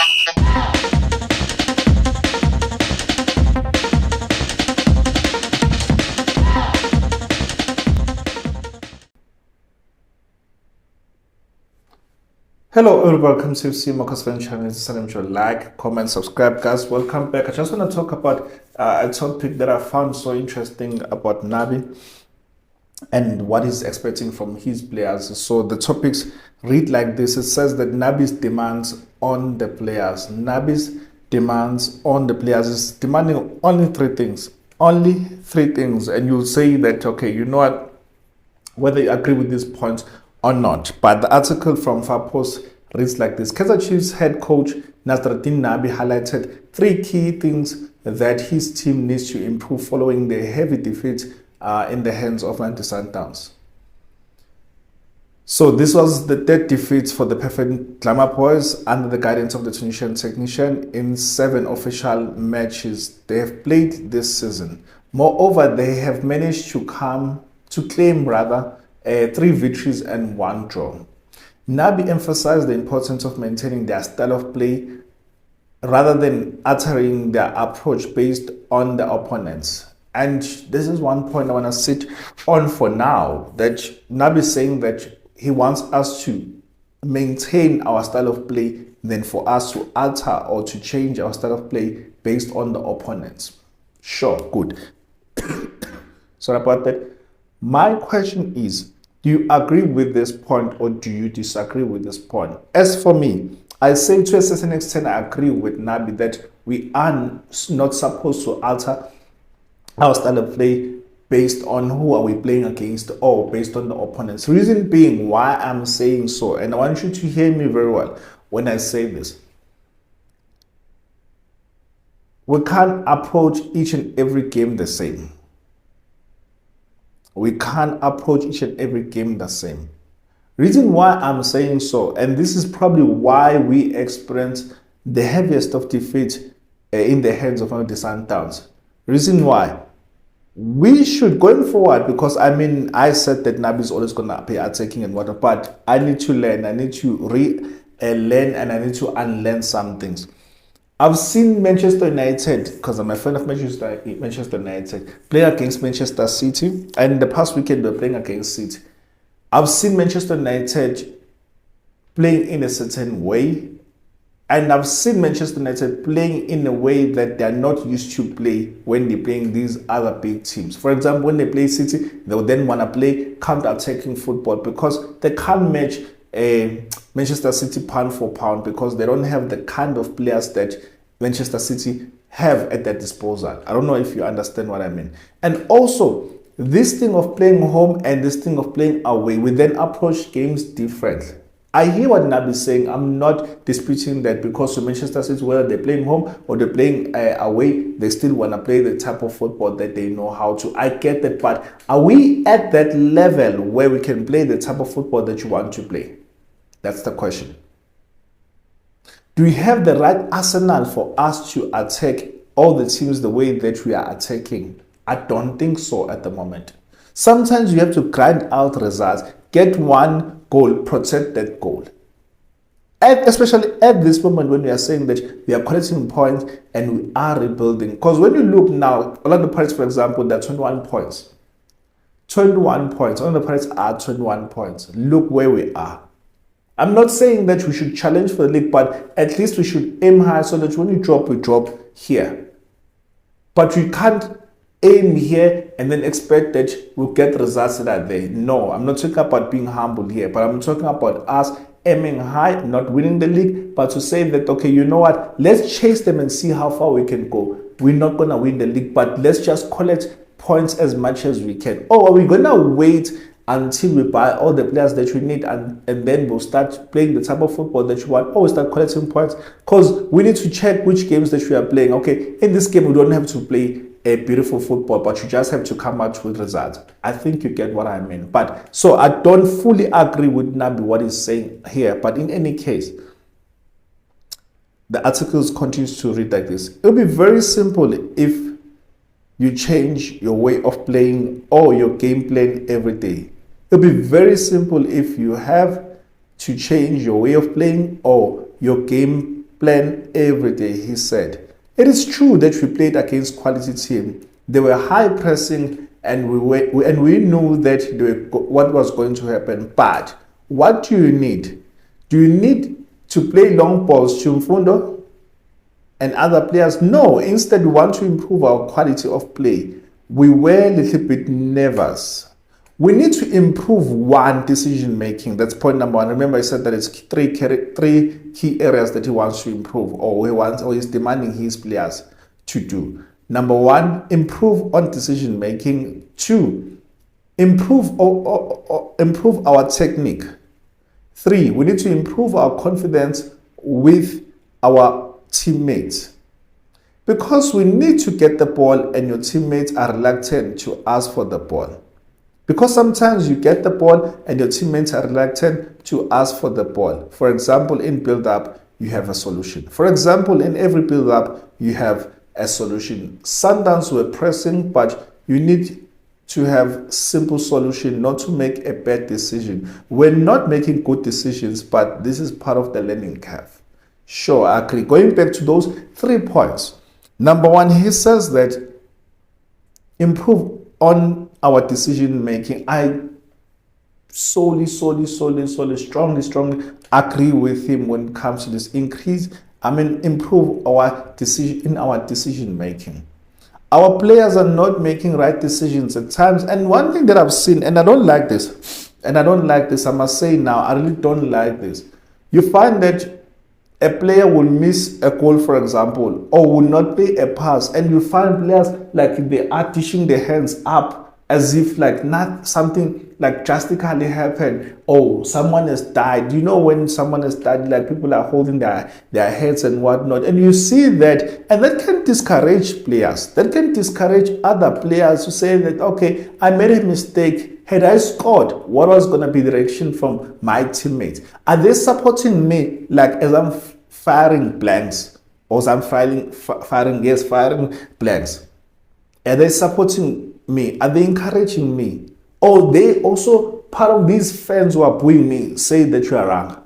Hello, welcome to Amakhosi channel. Salam, like, comment, subscribe, guys. Welcome back. I just want to talk about a topic that I found so interesting about Nabi and what he's expecting from his players. So the topics read like this. It says that Nabi's demands on the players. Nabi's demands on the players is demanding only three things. Only three things. And you'll say that, okay, you know what, whether you agree with these points or not. But the article from Farpost reads like this. Kaizer Chiefs head coach Nabi highlighted three key things that his team needs to improve following the heavy defeat in the hands of Sundowns. So this was the third defeat for the Perfect Glamour Boys under the guidance of the Tunisian technician in 7 official matches they have played this season. Moreover, they have managed to claim 3 victories and 1 draw. Nabi emphasized the importance of maintaining their style of play rather than altering their approach based on the opponents. And this is one point I want to sit on for now, that Nabi is saying that he wants us to maintain our style of play than for us to alter or to change our style of play based on the opponents. Sure, good. Sorry about that. My question is, do you agree with this point or do you disagree with this point? As for me, I say to a certain extent I agree with Nabi that we are not supposed to alter our style of play based on who are we playing against or based on the opponents. Reason being why I'm saying so, and I want you to hear me very well when I say this. We can't approach each and every game the same. We can't approach each and every game the same. Reason why I'm saying so, and this is probably why we experience the heaviest of defeat in the hands of the Sundowns. Reason why. We should, going forward, because I said that Nabi is always going to be attacking and whatever, but I need to learn, I need to learn, and I need to unlearn some things. I've seen Manchester United, because I'm a fan of Manchester United, play against Manchester City, and the past weekend they were playing against City. I've seen Manchester United playing in a certain way, and I've seen Manchester United playing in a way that they're not used to play when they're playing these other big teams. For example, when they play City, they will then want to play counter-attacking football because they can't match Manchester City pound for pound because they don't have the kind of players that Manchester City have at their disposal. I don't know if you understand what I mean. And also, this thing of playing home and this thing of playing away, we then approach games differently. I hear what Nabi is saying. I'm not disputing that because Manchester City, whether they're playing home or they're playing away, they still want to play the type of football that they know how to. I get that, but are we at that level where we can play the type of football that you want to play? That's the question. Do we have the right arsenal for us to attack all the teams the way that we are attacking? I don't think so at the moment. Sometimes you have to grind out results, get one goal, protect that goal. Especially at this moment when we are saying that we are collecting points and we are rebuilding. Because when you look now, Orlando Pirates, for example, they're 21 points. 21 points. Orlando Pirates are 21 points. Look where we are. I'm not saying that we should challenge for the league, but at least we should aim high so that when we drop here. But we can't aim here and then expect that we'll get results that are there. No, I'm not talking about being humble here, but I'm talking about us aiming high, not winning the league, but to say that, okay, you know what, let's chase them and see how far we can go. We're not going to win the league, but let's just collect points as much as we can. Or are we going to wait until we buy all the players that we need and then we'll start playing the type of football that you want, or we start collecting points? Because we need to check which games that we are playing. Okay, in this game we don't have to play a beautiful football, but you just have to come out with results. I think you get what I mean. But so I don't fully agree with Nabi what he's saying here, but in any case, the articles continues to read like this. It'll be very simple if you change your way of playing or your game plan every day. It'll be very simple if you have to change your way of playing or your game plan every day, he said. It is true that we played against quality team. They were high pressing and we knew that what was going to happen. But what do you need? Do you need to play long balls to Mfundo and other players? No, instead we want to improve our quality of play. We were a little bit nervous. We need to improve one, decision making. That's point number one. Remember, I said that it's three key areas that he wants to improve, or he's demanding his players to do. Number one, improve on decision making. Two, improve our technique. Three, we need to improve our confidence with our teammates. Because we need to get the ball and your teammates are reluctant to ask for the ball. Because sometimes you get the ball and your teammates are reluctant to ask for the ball. For example, in build-up, you have a solution. For example, in every build-up, you have a solution. Sundowns were pressing, but you need to have simple solution, not to make a bad decision. We're not making good decisions, but this is part of the learning curve. Sure, I agree. Going back to those 3 points. Number one, he says that improve on our decision making. I strongly agree with him when it comes to this. Improve our decision making. Our players are not making right decisions at times. And one thing that I've seen, and I don't like this, I must say now, I really don't like this. You find that a player will miss a goal, for example, or will not play a pass, and you find players like they are dishing their hands up as if like not something like drastically happened. Oh, someone has died. You know, when someone has died, like people are holding their heads and whatnot, and you see that, and that can discourage players. That can discourage other players to say that, okay, I made a mistake. Had I scored, what was going to be the reaction from my teammates? Are they supporting me like as I'm firing blanks, or as I'm firing blanks? Are they supporting me? Are they encouraging me? Or they also, part of these fans who are booing me, say that you are wrong?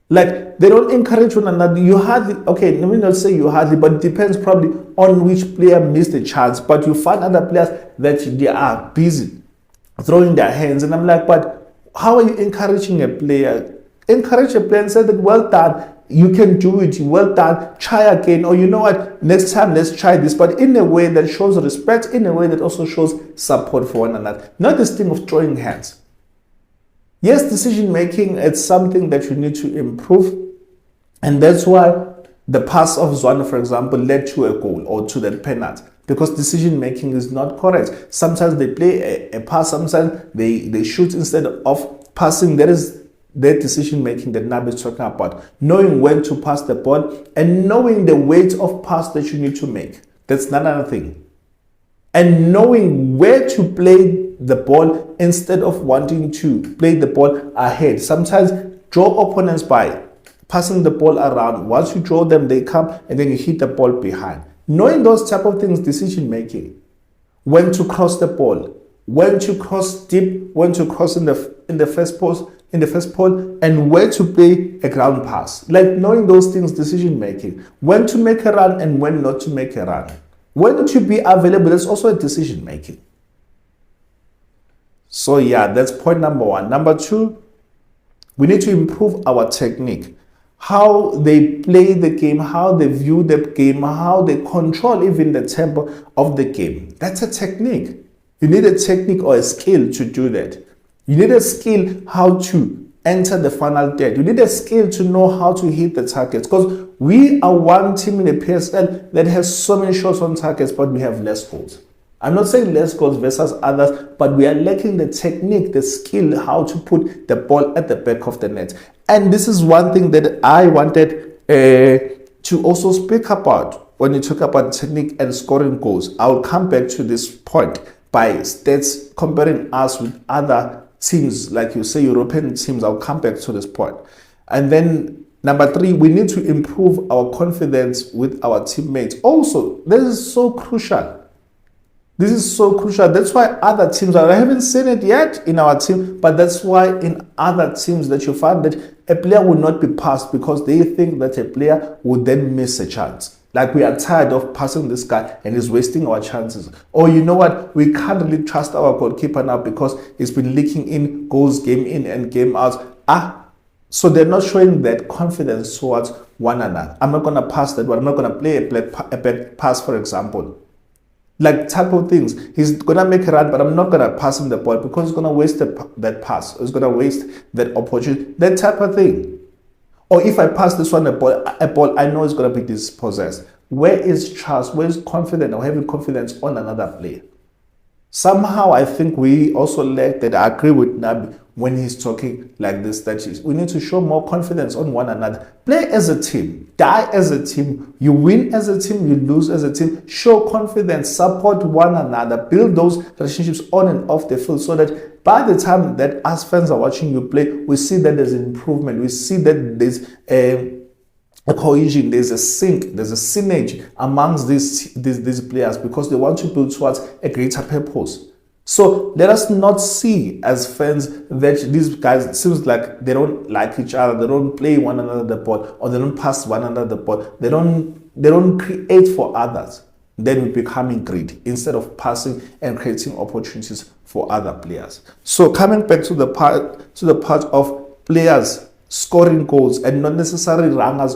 Like, they don't encourage one another. You hardly, okay, let me not say you hardly, but it depends probably on which player missed the chance. But you find other players that they are busy throwing their hands. And I'm like, but how are you encouraging a player? Encourage a player and say that, well done, you can do it, well done, try again, or you know what, next time let's try this, but in a way that shows respect, in a way that also shows support for one another. Not this thing of throwing hands. Yes, decision making, it's something that you need to improve, and that's why the pass of Zwane, for example, led to a goal or to that penalty, because decision making is not correct. Sometimes they play a pass, sometimes they shoot instead of passing. That is their decision making that Nabi is talking about. Knowing when to pass the ball and knowing the weight of pass that you need to make. That's another thing. And knowing where to play the ball instead of wanting to play the ball ahead. Sometimes draw opponents by passing the ball around. Once you draw them, they come and then you hit the ball behind. Knowing those type of things, decision making. When to cross the ball, when to cross deep, when to cross in the first post, and where to play a ground pass. Like knowing those things, decision making. When to make a run and when not to make a run. When to be available, that's also a decision making. So yeah, that's point number one. Number two, we need to improve our technique. How they play the game, how they view the game, how they control even the tempo of the game. That's a technique. You need a technique or a skill to do that. You need a skill how to enter the final third. You need a skill to know how to hit the targets, because we are one team in the PSL that has so many shots on targets, but we have less goals. I'm not saying less goals versus others, but we are lacking the technique, the skill, how to put the ball at the back of the net. And this is one thing that I wanted to also speak about when you talk about technique and scoring goals. I'll come back to this point by stats, comparing us with other teams, like you say, European teams. I'll come back to this point. And then number three, we need to improve our confidence with our teammates. Also, this is so crucial. This is so crucial. That's why other teams, I haven't seen it yet in our team, but that's why in other teams that you find that a player will not be passed because they think that a player would then miss a chance. Like, we are tired of passing this guy and he's wasting our chances. Or you know what? We can't really trust our goalkeeper now because he's been leaking in goals game in and game out. So they're not showing that confidence towards one another. I'm not going to pass that one. I'm not going to play a bad pass, for example. Like, type of things. He's going to make a run, but I'm not going to pass him the ball because he's going to waste that pass. He's going to waste that opportunity. That type of thing. Or if I pass this one a ball, I know it's going to be dispossessed. Where is trust? Where is confidence or having confidence on another player? Somehow, I think we also lack that. I agree with Nabi when he's talking like this, that we need to show more confidence on one another. Play as a team. Die as a team. You win as a team. You lose as a team. Show confidence. Support one another. Build those relationships on and off the field so that by the time that us fans are watching you play, we see that there's improvement. We see that there's a cohesion, there's a sync, there's a synergy amongst these players because they want to build towards a greater purpose. So let us not see as fans that these guys, it seems like they don't like each other, they don't play one another the ball, or they don't pass one another the ball, they don't create for others. Then we're becoming greedy instead of passing and creating opportunities for other players. So coming back to the part of players scoring goals and not necessarily runners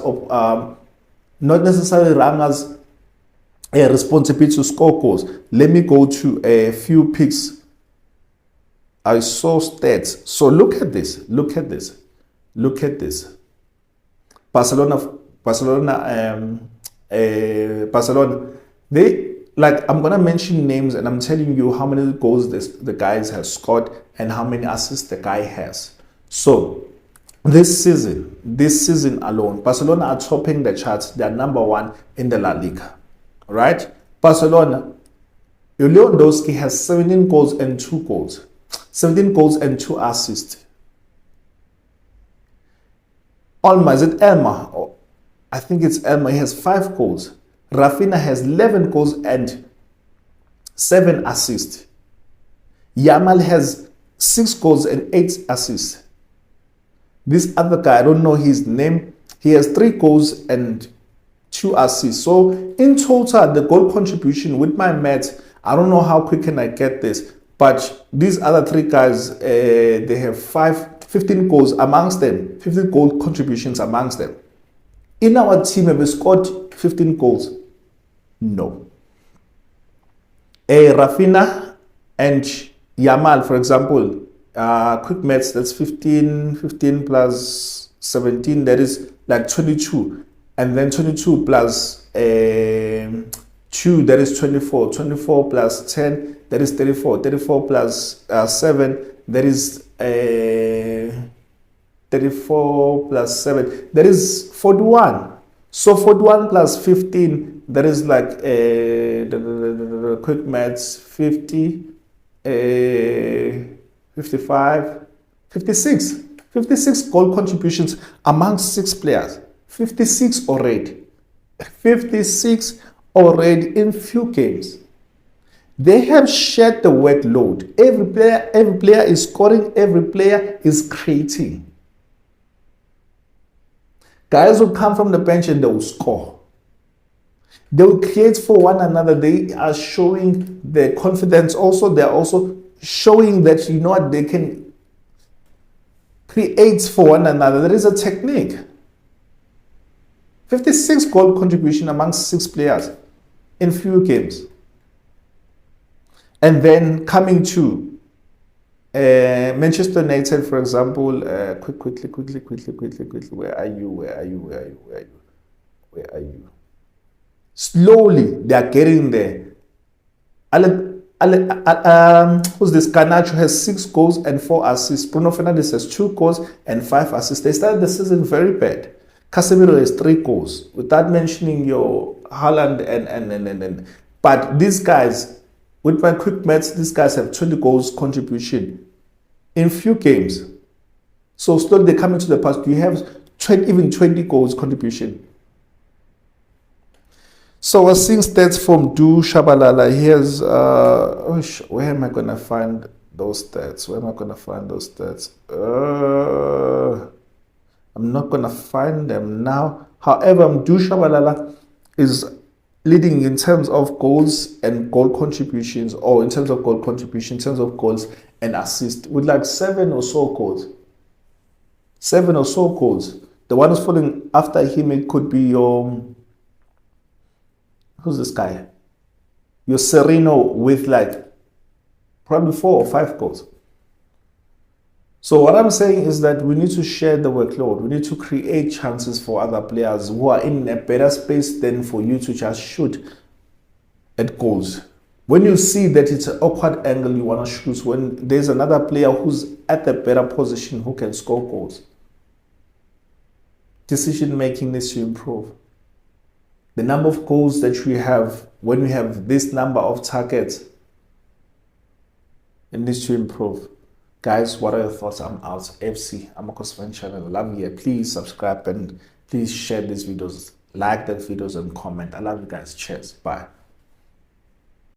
a responsibility to score goals. Let me go to a few picks. I saw stats. So look at this. Barcelona. I'm gonna mention names and I'm telling you how many goals the guys have scored and how many assists the guy has. So this season alone, Barcelona are topping the charts. They are number 1 in the La Liga. Right? Barcelona, Lewandowski has 17 goals and 2 goals. 17 goals and 2 assists. Is it Elma? I think it's Elma. He has 5 goals. Rafinha has 11 goals and 7 assists. Yamal has 6 goals and 8 assists. This other guy, I don't know his name, he has 3 goals and 2 assists. So in total, the goal contribution with my maths, I don't know how quick can I get this, but these other 3 guys, they have 15 goals amongst them, 15 goal contributions amongst them. In our team, have we scored 15 goals? No. Rafinha and Yamal, for example, quick maths, that's 15 plus 17, that is like 22. And then 22 plus 2, that is 24. 24 plus 10, that is 34. 34 plus 7, that is 34 plus 7, that is 41. So 41 plus 15, that is like quick maths, 50, 55, 56. 56 goal contributions amongst 6 players. 56 already. 56 already in few games. They have shared the workload. Every player is scoring, every player is creating. Guys will come from the bench and they will score. They will create for one another. They are showing their confidence also. They are also showing that, you know what, they can create for one another. There is a technique. 56 goal contribution amongst 6 players in few games. And then coming to Manchester United, for example, quickly. Where are you? Slowly, they are getting there. Who's this? Garnacho has 6 goals and 4 assists. Bruno Fernandes has 2 goals and 5 assists. They started the season very bad. Casemiro has 3 goals, without mentioning your Haaland and. But these guys, with my quick maths, these guys have 20 goals contribution in few games. So slowly they come into the past. You have even 20 goals contribution. So we're seeing stats from Du Shabalala. Here's where am I gonna find those stats? Where am I gonna find those stats? I'm not gonna find them now. However, Du Shabalala is leading in terms of goals and goal contributions, or in terms of goal contribution, in terms of goals and assists, with like 7 or so goals. 7 or so goals. The one who's following after him, it could be your, who's this guy? Your Sereno with like probably 4 or 5 goals. So what I'm saying is that we need to share the workload. We need to create chances for other players who are in a better space than for you to just shoot at goals. When you see that it's an awkward angle you want to shoot, when there's another player who's at the better position who can score goals, decision making needs to improve. The number of goals that we have when we have this number of targets, it needs to improve. Guys, what are your thoughts? I'm out. FC Amakhosi channel. Love you. Please subscribe and please share these videos, like the videos and comment. I love you guys. Cheers. Bye.